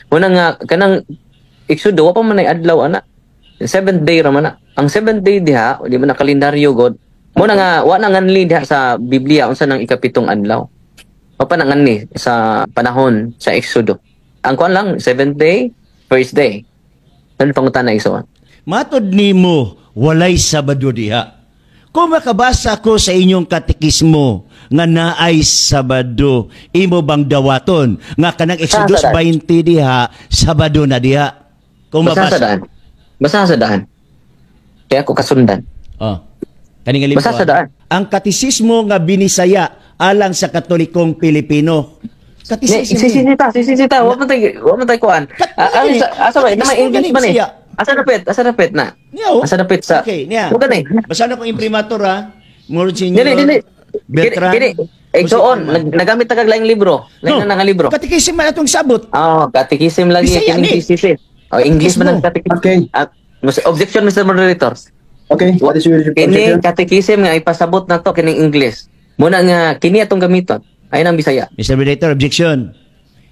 Muna nga kanang Exodo wa pa man ay adlaw ana. 7th day ra man na. Ang 7th day diha, di man na kalendaryo god. Muna nga wa na nganli diha sa Biblia unsa nang ikapitong adlaw. Wa pa na nganli sa panahon sa Exodo. Ang kuan lang 7th day, first day. Ano pangutan na iso? Matod nimo walay Sabado diha. Kung makabasa ko sa inyong katekismo nga naay Sabado, imo bang dawaton nga kanang Exodus 20 diha, Sabado na diha? Kung Basa sa mabasa. daan. Basa sa daan. Kaya ako kasundan. Oh. Kaning Basa sa daan. ang katekismo nga binisaya alang sa Katolikong Pilipino. Sisita. Wa man tay kuan. Asa ba? Na English man eh. Asa dapit na. Asa dapit sa. Okay, niya. Huwag na eh. Basa na kong imprimatur ha. Monsignor Dili. Bertrand. Gini. Doon, nagamit na kaglaing libro. Lain na nga libro. Katikisim man atong sabot. Katikisim lagi. Bisaya ni. English man ang katikisim. Okay. Objection, Mr. Moderator. Okay, what is your Kini objection? katikisim nga ipasabot na to kining English. Muna nga kini atong gamiton. Ayun ang Bisaya. Mr. Moderator, objection.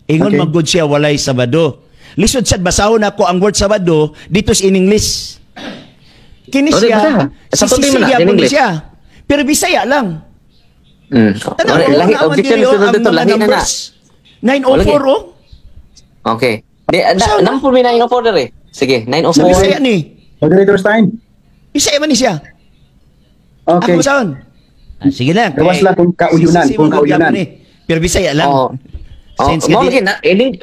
Ingon Okay. mag-good siya walay Sabado. Lisod sad basahon ako ang word Sabado dito in English. Kini Oh, siya, basa. Sa puti mo na, Sisilia in po English. siya. Pero Bisaya lang. Lahi objection, Mr. Moderator. Lahi na na. 904 oh. Okay. Saan? Nampun may 904 eh. Sige, Sa Bisaya 904. ni. Moderator Stein. Bisaya man ni siya. Okay. Ako basahon. Sige lang. Gawas lang kung kauyunan, kung kauyunan. Pero Bisaya lang. Oo. Since Mo kadi-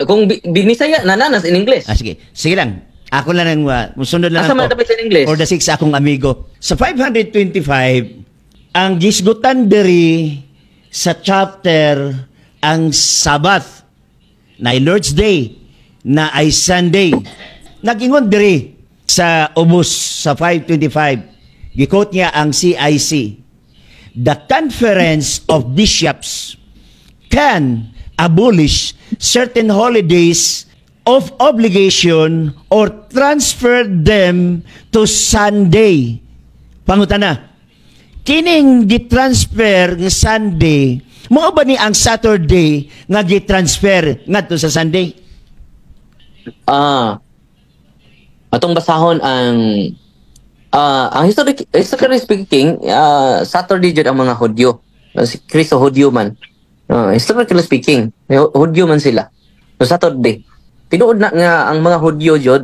kung binisaya nananas in English. Sige. Sige lang. Ako lang ang musunod lang Asa man ako. dapat sa English? For the 6 akong amigo. Sa 525, ang gisgutan diri sa chapter ang Sabbath na ay Lord's Day na ay Sunday. Nagingon diri sa ubos sa 525. Gikot niya ang CIC. The Conference of Bishops can abolish certain holidays of obligation or transfer them to Sunday. Pangutana, kining gitransfer ng Sunday, mao ba ni ang Saturday nga gitransfer ngadto sa Sunday? Atong basahon ang historically speaking, Saturday jud ang mga Hudyo. Si Kristo Hudyo man. Historically speaking, Hudyo man sila. So Saturday. Tinuod na nga ang mga Hudyo jud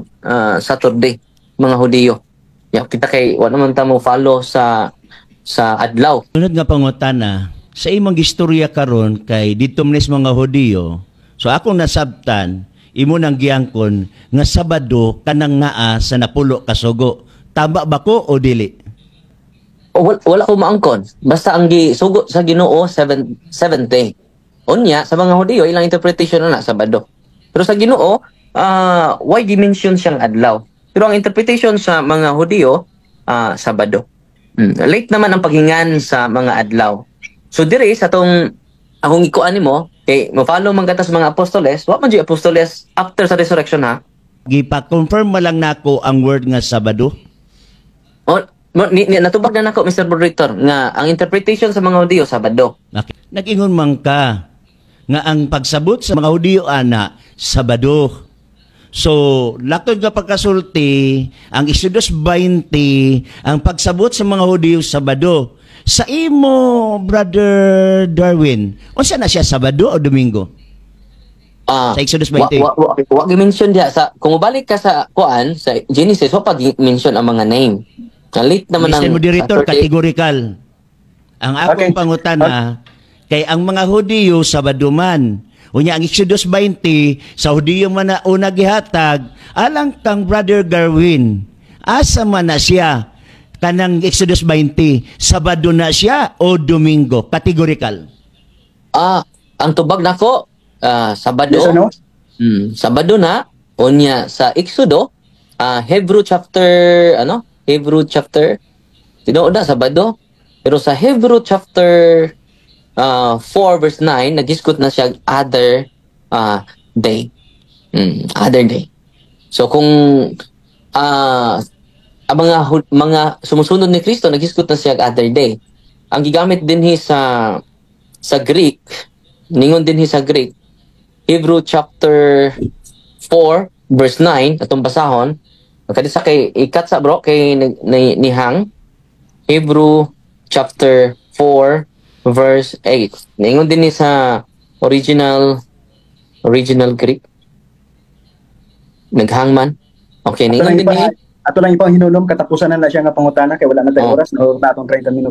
Saturday, mga Hudyo. Ya kita kay wa naman ta mo follow sa adlaw. Sunod nga pangutana, sa imong gistorya karon kay dito man mga Hudiyo. So akong nasabtan, imo nang giangkon nga Sabado kanang naa sa napulo ka sugo. Tama ba ko o dili? Wala ko maangkon. Basta ang gisugo sa Ginoo 7th day. Unya sa mga Hudyo ilang interpretation na Sabado. Pero sa Ginoo, why dimension siyang adlaw? Pero ang interpretation sa mga Hudyo, Sabado. Late naman ang paghingan sa mga adlaw. So dire sa tong akong ikuan nimo, kay mo-follow man kata sa mga apostoles, wa man jud apostoles after sa resurrection ha. Gipa-confirm man lang nako ang word nga Sabado. Natubag na nako Mr. Moderator nga ang interpretation sa mga Hudyo Sabado. Okay. Nag-ingon man ka nga ang pagsabot sa mga Hudiyo ana Sabado. So, latod nga pagkasulti, ang Exodus 20, ang pagsabot sa mga Hudiyo Sabado. Sa imo, Brother Darwin, unsa na siya Sabado o Domingo? Sa Exodus 20. Wa gi-mention diha sa kung mobalik ka sa kuan sa Genesis, wa pa gi-mention ang mga name. Na late naman Mr. ang Moderator, Saturday. categorical. Ang akong pangutana, kay ang mga Hudiyo Sabado man. Unya ang Exodus 20, sa Hudiyo man na una gihatag, alang kang Brother Garwin, asa man na siya kanang Exodus 20, Sabado na siya o Domingo? Categorical. Ang tubag nako Sabado. Yes or no? Sabado na unya sa Exodo, Hebrew chapter tinuod na Sabado. Pero sa Hebrew chapter 4 verse 9 nagisgot na siya other day. Other day. So kung ang mga sumusunod ni Kristo nagisgot na siya other day. Ang gigamit dinhi sa Greek, ningon dinhi sa Greek, Hebrew chapter 4 verse 9 atong basahon. Kadisa kay ikat sa bro kay ni Hang. Hebrew chapter 4 verse 8. Ningon din ni sa original Greek. Naghang man. Okay, ningon din ni Ato lang ipang hinulom katapusan na siya nga pangutana kay wala na tayo Oh. oras no natong 30 minutos.